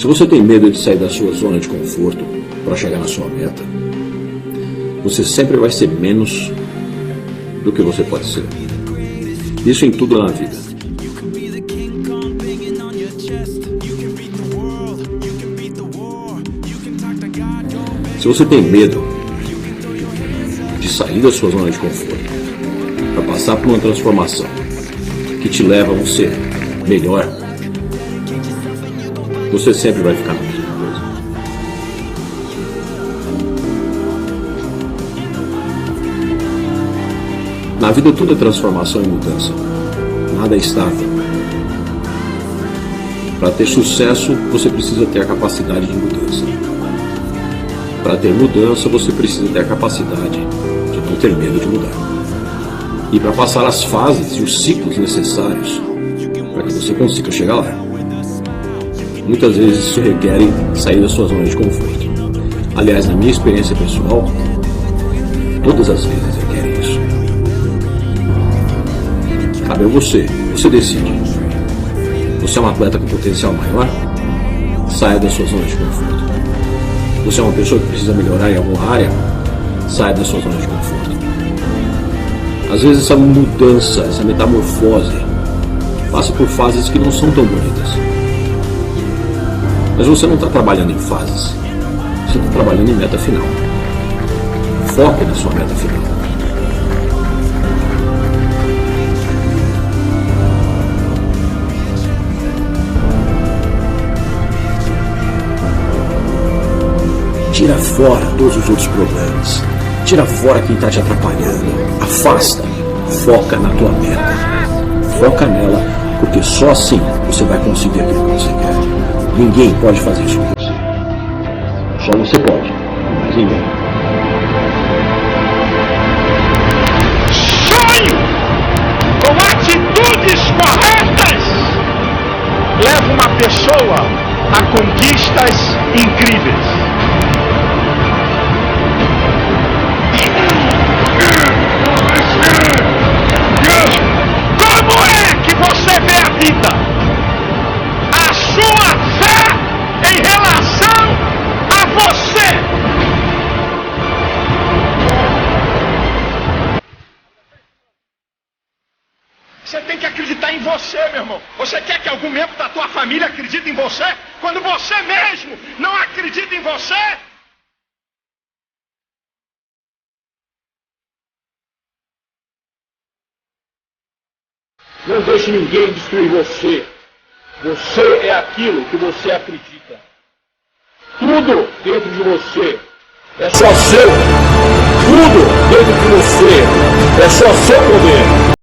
Se você tem medo de sair da sua zona de conforto para chegar na sua meta, você sempre vai ser menos do que você pode ser. Isso em tudo na vida. Se você tem medo de sair da sua zona de conforto para passar por uma transformação que te leva a um ser melhor, você sempre vai ficar na mesma coisa. Na vida tudo é transformação e mudança. Nada é estável. Para ter sucesso, você precisa ter a capacidade de mudança. Para ter mudança, você precisa ter a capacidade de não ter medo de mudar. E para passar as fases e os ciclos necessários para que você consiga chegar lá. Muitas vezes isso requer sair da sua zona de conforto. Aliás, na minha experiência pessoal, todas as vezes requer isso. Cabe a você, você decide. Você é um atleta com potencial maior? Saia da sua zona de conforto. Você é uma pessoa que precisa melhorar em alguma área? Saia da sua zona de conforto. Às vezes essa mudança, essa metamorfose, passa por fases que não são tão bonitas. Mas você não está trabalhando em fases. Você está trabalhando em meta final. Foque na sua meta final. Tira fora todos os outros problemas. Tira fora quem está te atrapalhando. Afasta. Foca na tua meta. Foca nela, porque só assim você vai conseguir aquilo que você quer. Ninguém pode fazer isso com você. Só você pode, mas ninguém. Sonho com atitudes corretas leva uma pessoa a conquistas incríveis. Como é que você vê a vida? A sua fé em relação a você. Você tem que acreditar em você, meu irmão. Você quer que algum membro da tua família acredite em você? Quando você mesmo não acredita em você? Não deixe ninguém destruir você. Você é aquilo que você acredita. Tudo dentro de você é só seu. Tudo dentro de você é só seu poder.